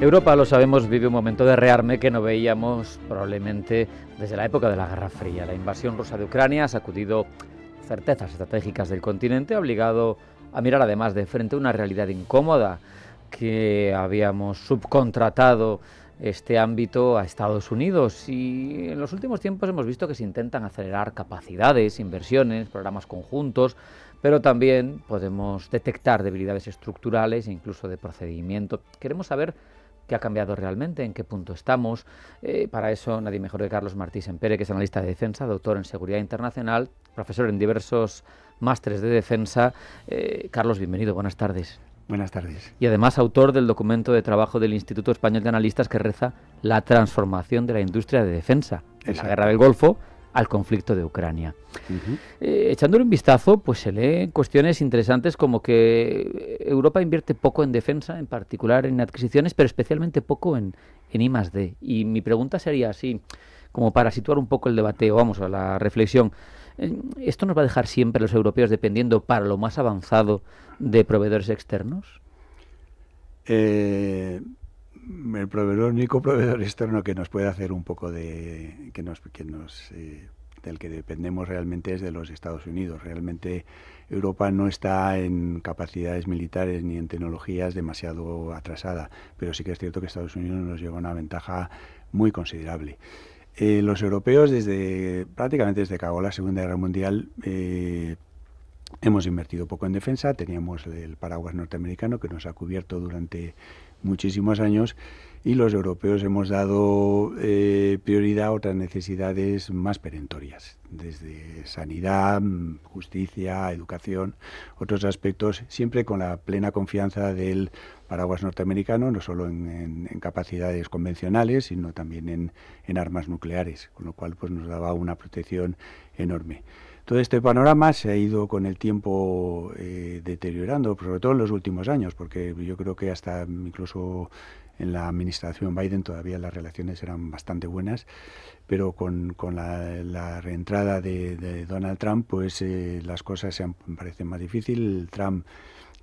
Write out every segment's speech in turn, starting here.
Europa, lo sabemos, vive un momento de rearme que no veíamos probablemente desde la época de la Guerra Fría. La invasión rusa de Ucrania ha sacudido certezas estratégicas del continente, ha obligado a mirar además de frente una realidad incómoda, que habíamos subcontratado este ámbito a Estados Unidos, y en los últimos tiempos hemos visto que se intentan acelerar capacidades, inversiones, programas conjuntos, pero también podemos detectar debilidades estructurales e incluso de procedimiento. Queremos saber qué ha cambiado realmente, en qué punto estamos. Para eso nadie mejor que Carlos Martí Sempere, que es analista de defensa, doctor en seguridad internacional, profesor en diversos másteres de defensa. Carlos, bienvenido, buenas tardes. Buenas tardes. Y además autor del documento de trabajo del Instituto Español de Analistas que reza la transformación de la industria de defensa, de la guerra del Golfo al conflicto de Ucrania. Echándole un vistazo, pues se leen cuestiones interesantes como que Europa invierte poco en defensa, en particular en adquisiciones, pero especialmente poco en I+D. Y mi pregunta sería así, como para situar un poco el debate, o vamos a la reflexión. ¿Esto nos va a dejar siempre a los europeos dependiendo para lo más avanzado de proveedores externos? El único proveedor externo que nos puede hacer un poco del que dependemos realmente es de los Estados Unidos. Realmente Europa no está en capacidades militares ni en tecnologías demasiado atrasada, pero sí que es cierto que Estados Unidos nos lleva una ventaja muy considerable. Los europeos, prácticamente desde que acabó la Segunda Guerra Mundial, hemos invertido poco en defensa. Teníamos el paraguas norteamericano que nos ha cubierto durante muchísimos años, y los europeos hemos dado prioridad a otras necesidades más perentorias, desde sanidad, justicia, educación, otros aspectos, siempre con la plena confianza del paraguas norteamericano, no solo en capacidades convencionales, sino también en armas nucleares, con lo cual pues nos daba una protección enorme. Todo este panorama se ha ido con el tiempo deteriorando, sobre todo en los últimos años, porque yo creo que hasta incluso en la administración Biden todavía las relaciones eran bastante buenas, pero con la reentrada de Donald Trump, pues las cosas parecen más difíciles. Trump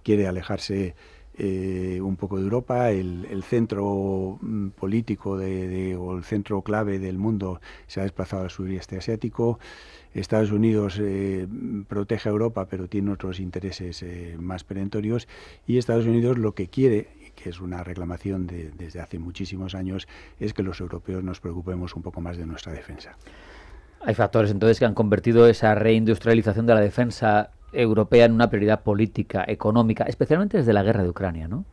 quiere alejarse un poco de Europa. El centro político o el centro clave del mundo se ha desplazado al sureste asiático. Estados Unidos protege a Europa, pero tiene otros intereses más perentorios, y Estados Unidos lo que quiere, que es una reclamación desde hace muchísimos años, es que los europeos nos preocupemos un poco más de nuestra defensa. Hay factores entonces que han convertido esa reindustrialización de la defensa europea en una prioridad política, económica, especialmente desde la guerra de Ucrania, ¿no?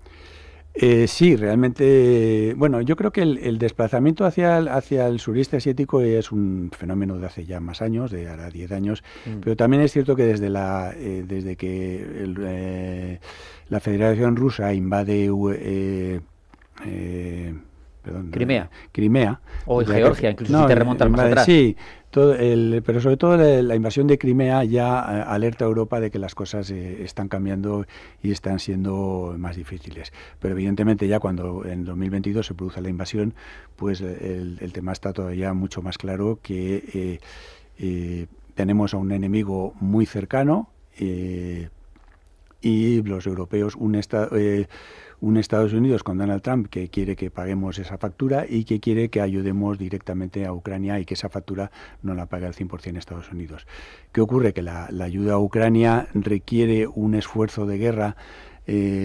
Sí, realmente, bueno, yo creo que el desplazamiento hacia el sureste asiático es un fenómeno de hace ya más años, de ahora 10 años, pero también es cierto que desde que la Federación Rusa invade Crimea. O en Georgia, incluso si te remontas más atrás. Sí, pero sobre todo la invasión de Crimea ya alerta a Europa de que las cosas están cambiando y están siendo más difíciles. Pero evidentemente ya cuando en 2022 se produce la invasión, pues el tema está todavía mucho más claro, que tenemos a un enemigo muy cercano, y los europeos un Estados Unidos con Donald Trump que quiere que paguemos esa factura y que quiere que ayudemos directamente a Ucrania y que esa factura no la pague al 100% Estados Unidos. ¿Qué ocurre? Que la ayuda a Ucrania requiere un esfuerzo de guerra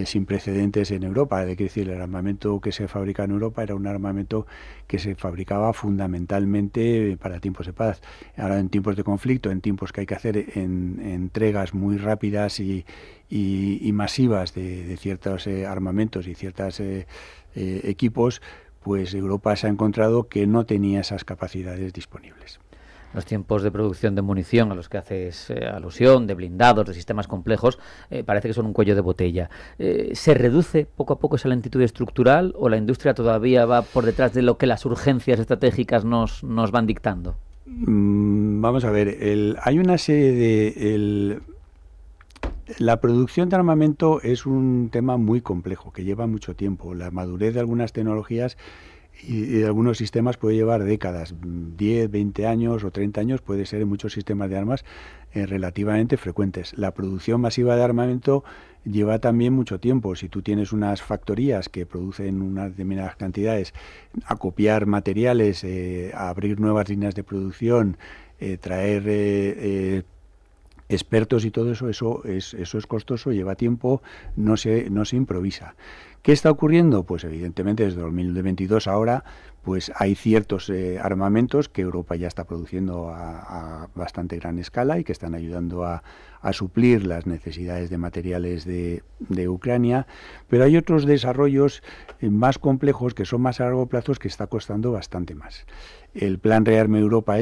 sin precedentes en Europa. Es decir, el armamento que se fabrica en Europa era un armamento que se fabricaba fundamentalmente para tiempos de paz. Ahora, en tiempos de conflicto, en tiempos que hay que hacer entregas muy rápidas y masivas de ciertos armamentos y ciertos equipos, pues Europa se ha encontrado que no tenía esas capacidades disponibles. Los tiempos de producción de munición a los que haces alusión, de blindados, de sistemas complejos, parece que son un cuello de botella. ¿Se reduce poco a poco esa lentitud estructural o la industria todavía va por detrás de lo que las urgencias estratégicas nos van dictando? Vamos a ver, hay una serie de... La producción de armamento es un tema muy complejo, que lleva mucho tiempo. La madurez de algunas tecnologías y algunos sistemas puede llevar décadas, 10, 20 años o 30 años, puede ser en muchos sistemas de armas relativamente frecuentes. La producción masiva de armamento lleva también mucho tiempo. Si tú tienes unas factorías que producen unas determinadas cantidades, acopiar materiales, abrir nuevas líneas de producción, traer expertos y todo eso, eso es costoso, lleva tiempo, no se improvisa. ¿Qué está ocurriendo? Pues evidentemente desde 2022 ahora pues hay ciertos armamentos que Europa ya está produciendo a bastante gran escala y que están ayudando a suplir las necesidades de materiales de Ucrania, pero hay otros desarrollos más complejos que son más a largo plazo que está costando bastante más. El plan Rearme Europa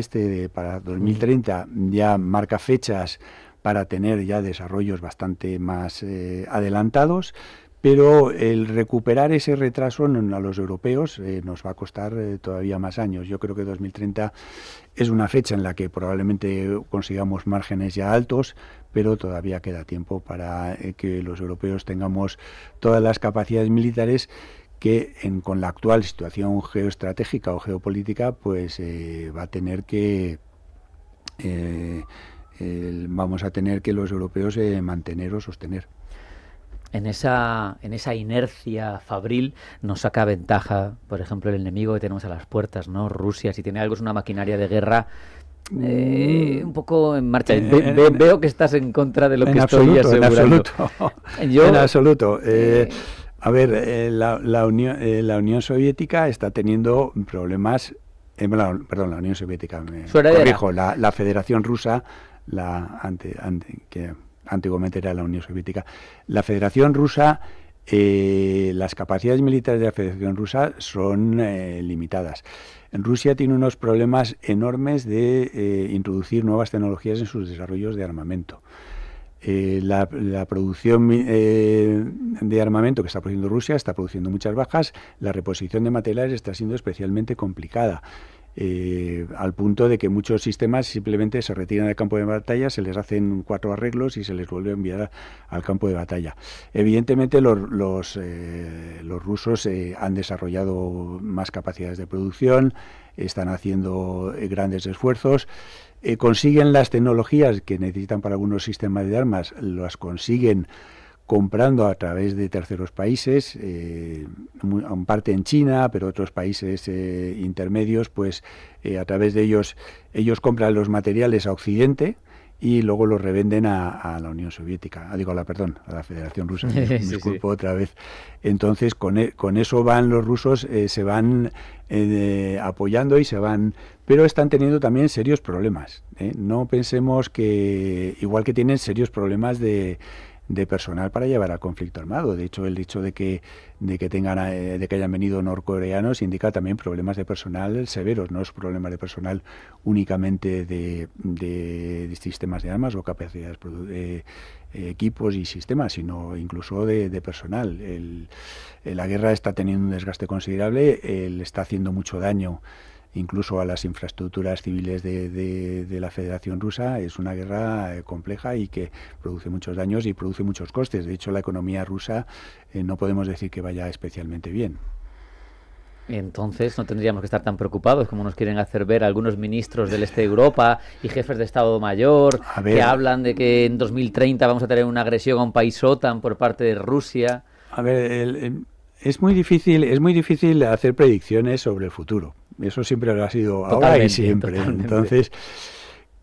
para 2030 ya marca fechas para tener ya desarrollos bastante más adelantados, pero el recuperar ese retraso a los europeos nos va a costar todavía más años. Yo creo que 2030 es una fecha en la que probablemente consigamos márgenes ya altos, pero todavía queda tiempo para que los europeos tengamos todas las capacidades militares que con la actual situación geoestratégica o geopolítica pues va a tener que vamos a tener que los europeos mantener o sostener. En esa inercia fabril nos saca ventaja, por ejemplo, el enemigo que tenemos a las puertas, ¿no? Rusia, si tiene algo, es una maquinaria de guerra un poco en marcha. Veo que estás en contra de lo que estoy asegurando. En absoluto. A ver, la Unión Soviética está teniendo problemas. La Unión Soviética, corrijo, la Federación Rusa, que antiguamente era la Unión Soviética. La Federación Rusa, las capacidades militares de la Federación Rusa son limitadas. En Rusia tiene unos problemas enormes de introducir nuevas tecnologías en sus desarrollos de armamento. La producción de armamento que está produciendo Rusia está produciendo muchas bajas. La reposición de materiales está siendo especialmente complicada. Al punto de que muchos sistemas simplemente se retiran del campo de batalla, se les hacen 4 arreglos y se les vuelve a enviar al campo de batalla. Evidentemente los rusos han desarrollado más capacidades de producción, están haciendo grandes esfuerzos, consiguen las tecnologías que necesitan para algunos sistemas de armas, las consiguen comprando a través de terceros países, en parte en China, pero otros países intermedios, pues a través de ellos compran los materiales a Occidente y luego los revenden a la Unión Soviética, a la Federación Rusa, me disculpo otra vez. Entonces con eso van los rusos, se van apoyando y pero están teniendo también serios problemas. No pensemos que, igual que tienen serios problemas de personal para llevar al conflicto armado. De hecho, el hecho de que hayan venido norcoreanos indica también problemas de personal severos, no es problemas de personal únicamente de sistemas de armas o capacidades, equipos y sistemas, sino incluso de personal. La guerra está teniendo un desgaste considerable, está haciendo mucho daño incluso a las infraestructuras civiles de la Federación Rusa. Es una guerra compleja y que produce muchos daños y produce muchos costes. De hecho, la economía rusa no podemos decir que vaya especialmente bien. Entonces no tendríamos que estar tan preocupados como nos quieren hacer ver algunos ministros del este de Europa y jefes de Estado Mayor que hablan de que en 2030 vamos a tener una agresión a un país OTAN por parte de Rusia. A ver, es muy difícil hacer predicciones sobre el futuro. Eso siempre lo ha sido ahora y siempre. Totalmente. Entonces,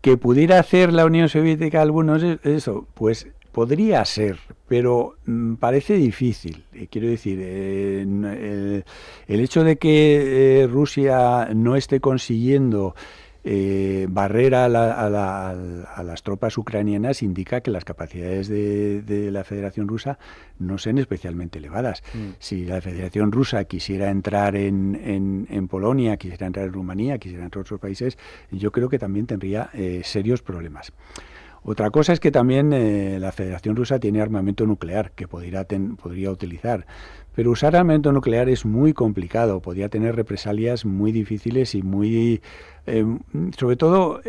que pudiera hacer la Unión Soviética algunos eso, pues podría ser, pero parece difícil. Quiero decir, el hecho de que Rusia no esté consiguiendo barrer a las tropas ucranianas indica que las capacidades de la Federación Rusa no sean especialmente elevadas. Si la Federación Rusa quisiera entrar en Polonia, quisiera entrar en Rumanía, quisiera entrar en otros países, yo creo que también tendría serios problemas. Otra cosa es que también la Federación Rusa tiene armamento nuclear que podría utilizar, pero usar armamento nuclear es muy complicado, podría tener represalias muy difíciles y muy, sobre todo,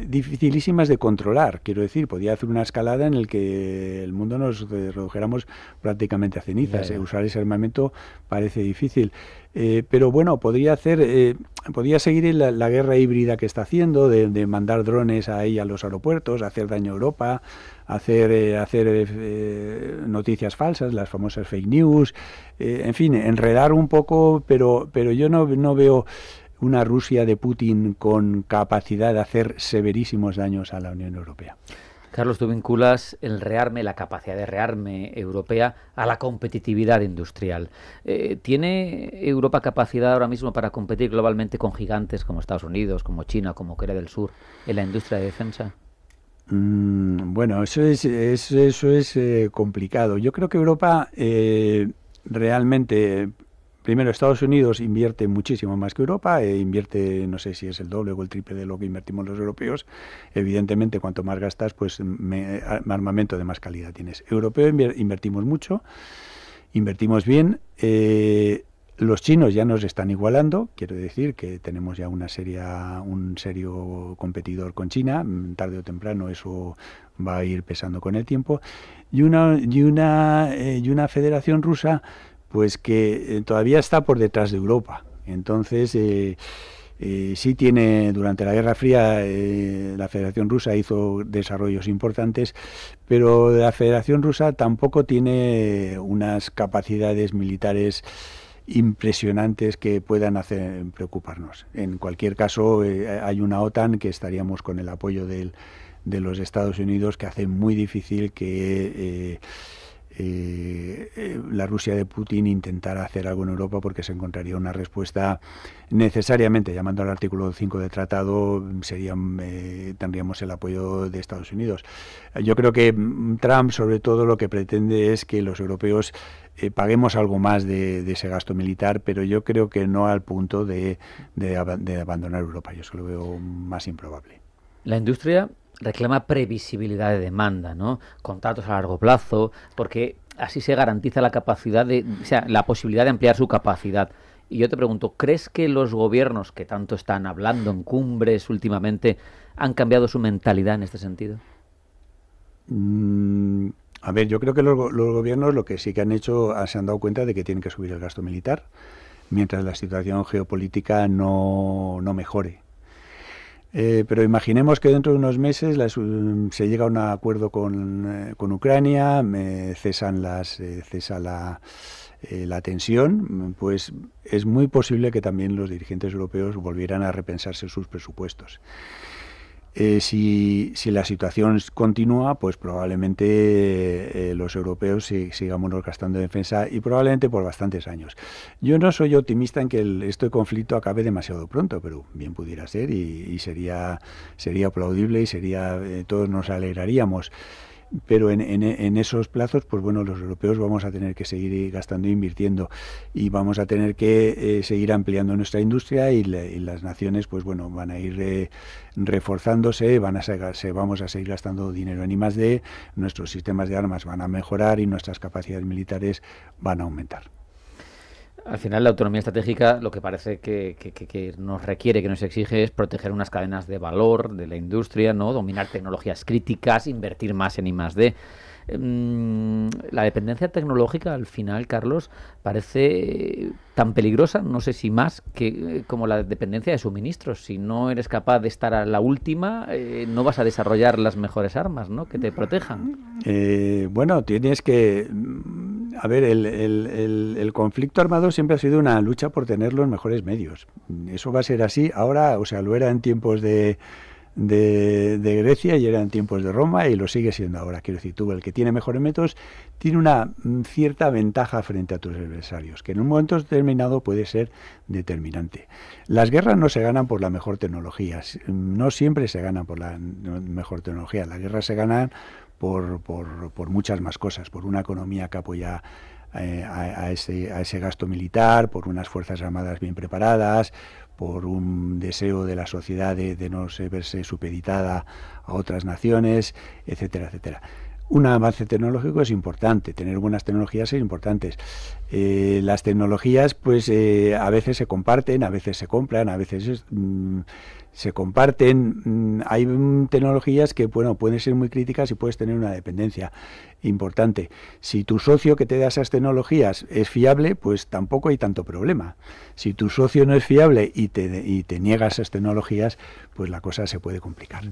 dificilísimas de controlar. Quiero decir, podría hacer una escalada en el que el mundo nos redujéramos prácticamente a cenizas. Usar ese armamento parece difícil. Pero bueno, podría seguir la guerra híbrida que está haciendo, de mandar drones ahí a los aeropuertos, hacer daño a Europa, hacer noticias falsas, las famosas fake news, en fin, enredar un poco, pero yo no veo una Rusia de Putin con capacidad de hacer severísimos daños a la Unión Europea. Carlos, tú vinculas el rearme, la capacidad de rearme europea a la competitividad industrial. ¿Tiene Europa capacidad ahora mismo para competir globalmente con gigantes como Estados Unidos, como China, como Corea del Sur en la industria de defensa? Bueno, eso es complicado. Yo creo que Europa realmente... Primero, Estados Unidos invierte muchísimo más que Europa, invierte, no sé si es el doble o el triple de lo que invertimos los europeos. Evidentemente, cuanto más gastas, pues armamento de más calidad tienes. Europeo invertimos mucho, invertimos bien. Los chinos ya nos están igualando, quiero decir que tenemos ya un serio competidor con China. Tarde o temprano eso va a ir pesando con el tiempo. Y una Federación Rusa pues que todavía está por detrás de Europa. Entonces, sí tiene, durante la Guerra Fría, la Federación Rusa hizo desarrollos importantes, pero la Federación Rusa tampoco tiene unas capacidades militares impresionantes que puedan hacer preocuparnos. En cualquier caso, hay una OTAN que estaríamos con el apoyo de los Estados Unidos, que hace muy difícil que... la Rusia de Putin intentara hacer algo en Europa, porque se encontraría una respuesta necesariamente, llamando al artículo 5 del tratado, tendríamos el apoyo de Estados Unidos. Yo creo que Trump, sobre todo, lo que pretende es que los europeos paguemos algo más de ese gasto militar, pero yo creo que no al punto de abandonar Europa. Yo eso lo veo más improbable. La industria reclama previsibilidad de demanda, ¿no? Contratos a largo plazo, porque así se garantiza la capacidad la posibilidad de ampliar su capacidad. Y yo te pregunto, ¿crees que los gobiernos que tanto están hablando en cumbres últimamente han cambiado su mentalidad en este sentido? A ver, yo creo que los gobiernos lo que sí que han hecho, se han dado cuenta de que tienen que subir el gasto militar, mientras la situación geopolítica no mejore. Pero imaginemos que dentro de unos meses se llega a un acuerdo con Ucrania, cesa la tensión, pues es muy posible que también los dirigentes europeos volvieran a repensarse sus presupuestos. Si la situación continúa, pues probablemente los europeos sigamos gastando en defensa, y probablemente por bastantes años. Yo no soy optimista en que este conflicto acabe demasiado pronto, pero bien pudiera ser, y sería aplaudible, y todos nos alegraríamos. Pero en esos plazos, pues bueno, los europeos vamos a tener que seguir gastando e invirtiendo, y vamos a tener que seguir ampliando nuestra industria, y las naciones, pues bueno, van a ir reforzándose, vamos a seguir gastando dinero en I+D, nuestros sistemas de armas van a mejorar y nuestras capacidades militares van a aumentar. Al final, la autonomía estratégica lo que parece que nos requiere, que nos exige, es proteger unas cadenas de valor de la industria, ¿no? Dominar tecnologías críticas, invertir más en I+D. La dependencia tecnológica, al final, Carlos, parece tan peligrosa, no sé si más, como la dependencia de suministros. Si no eres capaz de estar a la última, no vas a desarrollar las mejores armas, ¿no?, que te protejan. Bueno, tienes que... A ver, el conflicto armado siempre ha sido una lucha por tener los mejores medios. Eso va a ser así ahora, o sea, lo era en tiempos de Grecia y era en tiempos de Roma, y lo sigue siendo ahora. Quiero decir, el que tiene mejores métodos tiene una cierta ventaja frente a tus adversarios, que en un momento determinado puede ser determinante. Las guerras no se ganan por la mejor tecnología, no siempre se ganan por la mejor tecnología. Las guerras se ganan por muchas más cosas, por una economía que apoya a ese gasto militar, por unas fuerzas armadas bien preparadas, por un deseo de la sociedad de no verse supeditada a otras naciones, etcétera, etcétera. un avance tecnológico es importante, tener buenas tecnologías es importante. Las tecnologías, pues a veces se comparten, a veces se compran, a veces se comparten. Hay tecnologías que, bueno, pueden ser muy críticas y puedes tener una dependencia importante. Si tu socio que te da esas tecnologías es fiable, pues tampoco hay tanto problema. Si tu socio no es fiable y te niega esas tecnologías, pues la cosa se puede complicar.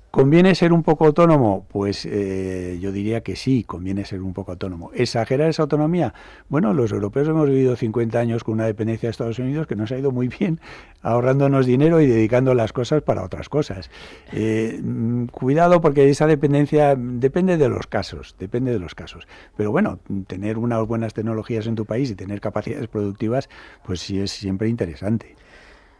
¿Conviene ser un poco autónomo? Pues yo diría que sí, conviene ser un poco autónomo. ¿Exagerar esa autonomía? Bueno, los europeos hemos vivido 50 años con una dependencia de Estados Unidos que nos ha ido muy bien, ahorrándonos dinero y dedicando las cosas para otras cosas. Cuidado, porque esa dependencia depende de los casos. Pero bueno, tener unas buenas tecnologías en tu país y tener capacidades productivas, pues sí es siempre interesante.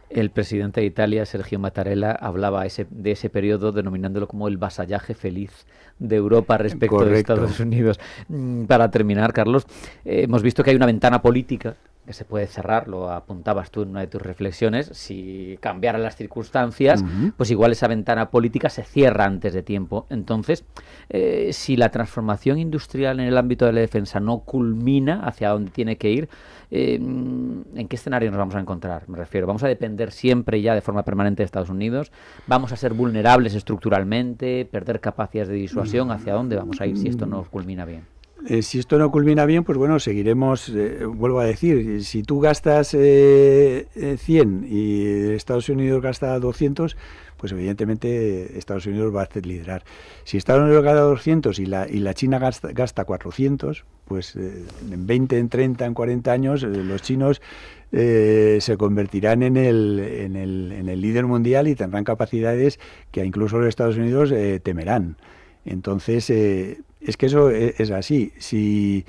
El presidente de Italia, Sergio Mattarella, hablaba de ese periodo denominándolo como el vasallaje feliz de Europa respecto Correcto. de Estados Unidos. Para terminar, Carlos, hemos visto que hay una ventana política que se puede cerrar, lo apuntabas tú en una de tus reflexiones. Si cambiaran las circunstancias, pues igual esa ventana política se cierra antes de tiempo. Entonces, si la transformación industrial en el ámbito de la defensa no culmina hacia donde tiene que ir, ¿en qué escenario nos vamos a encontrar? Me refiero, ¿vamos a depender siempre ya de forma permanente de Estados Unidos? ¿Vamos a ser vulnerables estructuralmente, perder capacidades de disuasión? ¿Hacia dónde vamos a ir si esto no culmina bien? Si esto no culmina bien, pues bueno, seguiremos, vuelvo a decir, si tú gastas 100 y Estados Unidos gasta 200, pues evidentemente Estados Unidos va a liderar. Si Estados Unidos gasta 200 y la China gasta 400, pues en 20, en 30, en 40 años los chinos se convertirán en el líder mundial y tendrán capacidades que incluso los Estados Unidos temerán. Entonces, es que eso es así. Si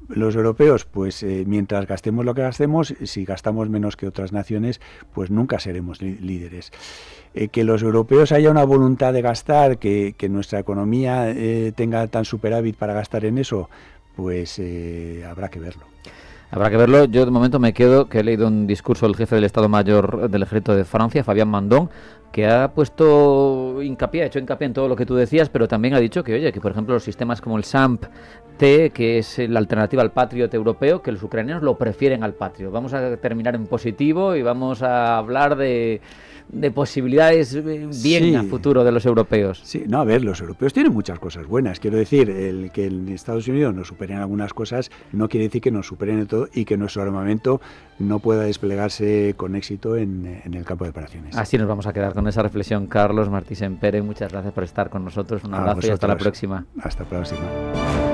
los europeos, pues mientras gastemos lo que gastemos, si gastamos menos que otras naciones, pues nunca seremos líderes. Que los europeos haya una voluntad de gastar, que nuestra economía tenga tan superávit para gastar en eso, pues habrá que verlo. Habrá que verlo. Yo de momento me quedo, que he leído un discurso del jefe del Estado Mayor del Ejército de Francia, Fabián Mandón, que ha hecho hincapié en todo lo que tú decías, pero también ha dicho que, oye, que por ejemplo los sistemas como el SAMP-T, que es la alternativa al Patriot europeo, que los ucranianos lo prefieren al Patriot. Vamos a terminar en positivo y vamos a hablar de posibilidades bien a futuro de los europeos. Sí, no, a ver, los europeos tienen muchas cosas buenas. Quiero decir, el que en Estados Unidos nos superen algunas cosas no quiere decir que nos superen en todo y que nuestro armamento no pueda desplegarse con éxito en el campo de operaciones. Así nos vamos a quedar con esa reflexión. Carlos Martí Sempere, muchas gracias por estar con nosotros. Un abrazo y hasta la próxima. Hasta la próxima.